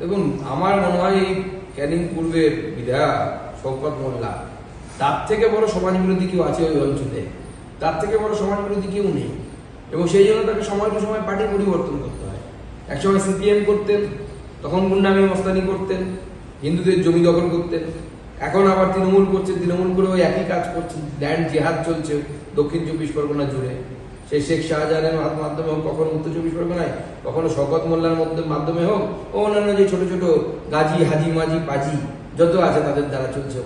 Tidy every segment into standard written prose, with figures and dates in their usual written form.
দেখুন, আমার মনে হয় এই ক্যানিং পূর্বের বিধায়ক শওকত মোল্লা তার থেকে বড় সমাজ বিরোধী কেউ আছে ওই অঞ্চলে, তার থেকে বড় সমাজ বিরোধী কেউ নেই। এবং সেই জন্য তাকে সময় টু সময় পার্টি পরিবর্তন করতে হয়। একসময় সিপিএম করতেন, তখন গুন্ডামি মস্তানি করতেন, হিন্দুদের জমি দখল করতেন। এখন আবার তৃণমূল করছে, তৃণমূল করে ওই একই কাজ করছে। ল্যান্ড জেহাদ চলছে দক্ষিণ 24 পরগনা জুড়ে। সেই শেখ শাহজাহানের মাধ্যমে হোক, কখনো উত্তর 24 পরগনায়, কখনো শওকত মোল্লার মাধ্যমে হোক, ও অন্যান্য যে ছোট ছোট গাজী, হাজি, মাঝি, পাজি যত আছে তাদের দ্বারা চলছে।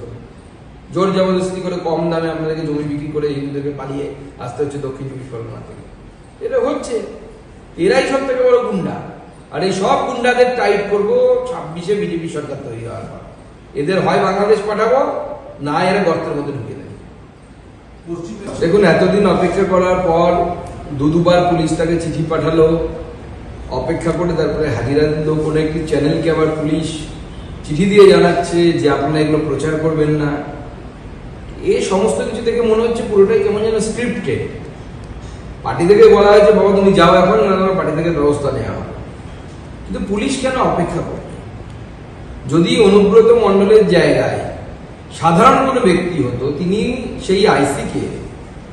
জোর জবরদস্তি করে কম দামে আপনাদেরকে জমি বিক্রি করে হিন্দুদেরকে পালিয়ে আসতে হচ্ছে দক্ষিণ 24 পরগনা থেকে। এটা হচ্ছে, এরাই সব থেকে বড় গুন্ডা। আর এই সব গুন্ডাদের টাইট করবো 26-এ বিজেপি সরকার তৈরি হওয়ার পর। এদের হয় বাংলাদেশ পাঠাবো, না এরা গর্তের মধ্যে ঢুকে দেবে। দেখুন, এতদিন অপেক্ষা করার পর দুবার পুলিশ তাকে চিঠি পাঠালো, অপেক্ষা করে তারপরে হাজিরা দিল। কোনো একটি চ্যানেলকে আবার পুলিশ চিঠি দিয়ে জানাচ্ছে যে আপনারা এগুলো প্রচার করবেন না। এই সমস্ত কিছু দেখে মনে হচ্ছে পুরোটাই কেমন যেন স্ক্রিপ্টেড। পার্টি থেকে বলা হয়েছে বাবা তুমি যাও এখন, পার্টি থেকে ব্যবস্থা নেওয়া হবে। কিন্তু পুলিশ কেন অপেক্ষা করবে? যদি অনুব্রত মণ্ডলের জায়গায় সাধারণ কোনো ব্যক্তি হতো, তিনি সেই আইসিকে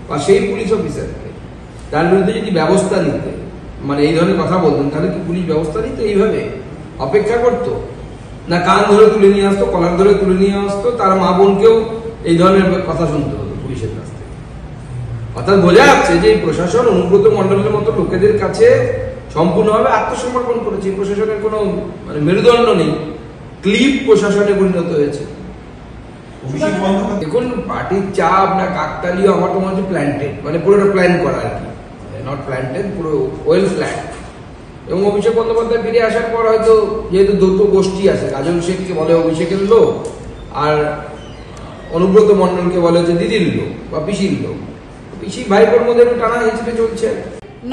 বা সেই পুলিশ অফিসারকে তার বিরুদ্ধে যদি ব্যবস্থা নিতে, মানে এই ধরনের কথা বলতেন, তাহলে কি পুলিশ ব্যবস্থা নিতে? এইভাবে অপেক্ষা করতো না? কান ধরে তুলে নিয়ে আসতো, কলার ধরে তুলে নিয়ে আসতো, তার মা বোনকেও এই ধরনের কথা শুনতে হতো পুলিশের কাছ থেকে। অর্থাৎ বোঝা যাচ্ছে যে প্রশাসন অনুব্রত মণ্ডলের মতো লোকেদের কাছে সম্পূর্ণভাবে আত্মসমর্পণ করেছে। প্রশাসনের কোনো মানে মেরুদণ্ড নেই, ক্লিপ প্রশাসনে পরিণত হয়েছে। দেখুন, পার্টির চাপ না কাকতালীয়, আমার তো মনে হচ্ছে প্ল্যান্টেড, মানে পুরোটা প্ল্যান করা আর কি, নট প্ল্যান্টেড, পুরো ওয়েল প্ল্যান। এবং অভিষেক বন্দ্যোপাধ্যায় ফিরে আসার পর হয়তো যেহেতু দুটো গোষ্ঠী আছে, কাজল শেখকে বলে অভিষেকের লোক, আর অনুব্রত মণ্ডলকে বলে যে দিদির লোক বা পিসির লোক, পিসি ভাইপোর মধ্যে টানা হেঁচড়ে চলছে।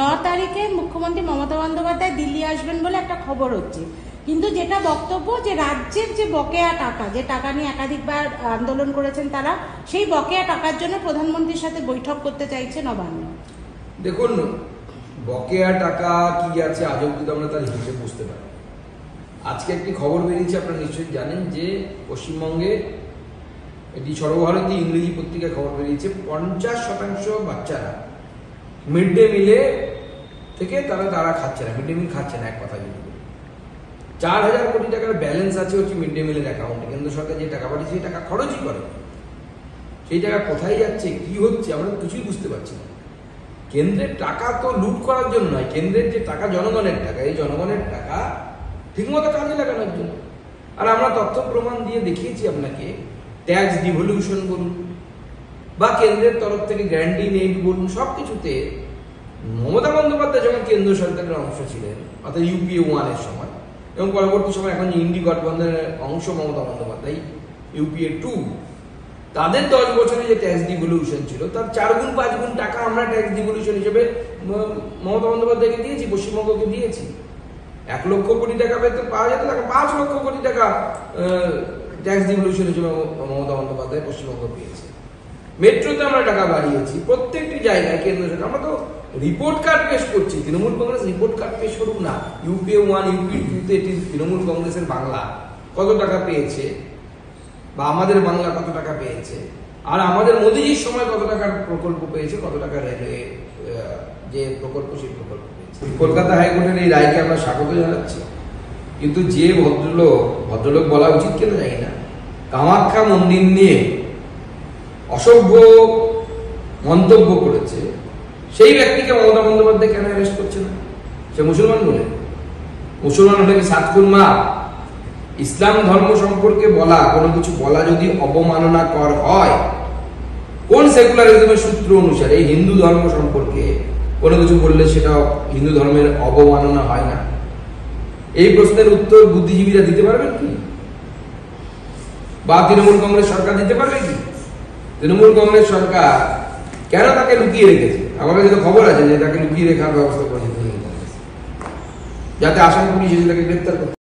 9 তারিখে মুখ্যমন্ত্রী মমতা বন্দ্যোপাধ্যায় দিল্লি আসবেন বলে একটা খবর হচ্ছে, কিন্তু যেটা বক্তব্য যে রাজ্যের যে বকেয়া টাকা, যে টাকা নিয়ে একাধিকবার আন্দোলন করেছেন তারা, সেই বকেয়া টাকার জন্য প্রধানমন্ত্রীর সাথে বৈঠক করতে চাইছে নবান্ন। দেখুন, বকেয়া টাকা কি আছে আজ অব্দি আমরা তার হিসেবে বুঝতে পারি। আজকে একটি খবর বেরিয়েছে, আপনারা নিশ্চয়ই জানেন, যে পশ্চিমবঙ্গে এটি সর্বভারতীয় ইংরেজি পত্রিকায় খবর বেরিয়েছে, 50% বাচ্চারা মিড ডে মিলে থেকে তারা খাচ্ছে না, মিড ডে মিল খাচ্ছে না। এক কথা যদি 4000 কোটি টাকার ব্যালেন্স আছে হচ্ছে মিড ডে মিলের অ্যাকাউন্টে। কেন্দ্র সরকার যে টাকা পাঠিয়েছে সেই টাকা খরচই করে, সেই টাকা কোথায় যাচ্ছে, কি হচ্ছে, আমরা কিছুই বুঝতে পারছি না। কেন্দ্রের টাকা তো লুট করার জন্য নয়, কেন্দ্রের যে টাকা জনগণের টাকা, এই জনগণের টাকা ঠিকমতো কাজে লাগানোর জন্য। আর আমরা তথ্য প্রমাণ দিয়ে দেখিয়েছি আপনাকে, ট্যাক্স ডিভলিউশন বলুন বা কেন্দ্রের তরফ থেকে গ্যারান্টি নেট বলুন, সবকিছুতে মমতা বন্দ্যোপাধ্যায় যখন কেন্দ্র সরকারের অংশ ছিলেন, অর্থাৎ UPA 1 এর সময়, এবং পরবর্তী সময় এখন ইন্ডি গঠবন্ধনের অংশ মমতা বন্দ্যোপাধ্যায় UPA 2, তাদের 10 বছরে যে ট্যাক্স ডিভলিউশন ছিল তার 4 গুণ 5 গুণ টাকা আমরা ট্যাক্স ডিভলিউশন হিসেবে মমতা বন্দ্যোপাধ্যায়কে দিয়েছি, পশ্চিমবঙ্গকে দিয়েছি। 1 লক্ষ কোটি টাকা পেতে পাওয়া যেত, তাকে 5 লক্ষ কোটি টাকা ট্যাক্স ডিভলিউশন হিসেবে মমতা বন্দ্যোপাধ্যায় পশ্চিমবঙ্গ পেয়েছে। মেট্রোতে আমরা টাকা বাড়িয়েছি, প্রত্যেকটি জায়গায় কেন্দ্র সরকার। আমরা তো রিপোর্ট কার্ড পেশ করছি, তৃণমূল কংগ্রেস রিপোর্ট কার্ড পেশ করুক না। UPA 1, UPA 2-তে তৃণমূল কংগ্রেসের বাংলা কত টাকা পেয়েছে, বা আমাদের বাংলা কত টাকা পেয়েছে, আর আমাদের মোদিজির সময় কত টাকার প্রকল্প পেয়েছে, কত টাকা রেলওয়ে যে প্রকল্প, সেই প্রকল্প পেয়েছে। কলকাতা হাইকোর্টের এই রায়কে আমরা স্বাগত জানাচ্ছি। কিন্তু যে ভদ্রলোক বলা উচিত কেন জানি না, কামাখ্যা মন্দির নিয়ে অসভ্য মন্তব্য করেছে, সেই ব্যক্তিকে মমতা বন্দ্যোপাধ্যায় কেন অ্যারেস্ট করছে না? সে মুসলমান বলে? মুসলমান হলে কি 7 খুন মার? ইসলাম ধর্ম সম্পর্কে কোনো কিছু বলা যদি অবমাননাকর হয়, কোন সেকুলারিজমের সূত্র অনুসারে এই হিন্দু ধর্ম সম্পর্কে কোনো কিছু বললে সেটা হিন্দু ধর্মের অবমাননা হয় না? এই প্রশ্নের উত্তর বুদ্ধিজীবীরা দিতে পারবেন কি, বা তৃণমূল কংগ্রেস সরকার দিতে পারবে কি? তৃণমূল কংগ্রেস সরকার কেন তাকে লুকিয়ে রেখেছে? আমার কাছে তো খবর আছে যে তাকে লুকিয়ে রেখার ব্যবস্থা করেছে তৃণমূল কংগ্রেস, যাতে আসাম পুলিশ এসে তাকে গ্রেপ্তার করতে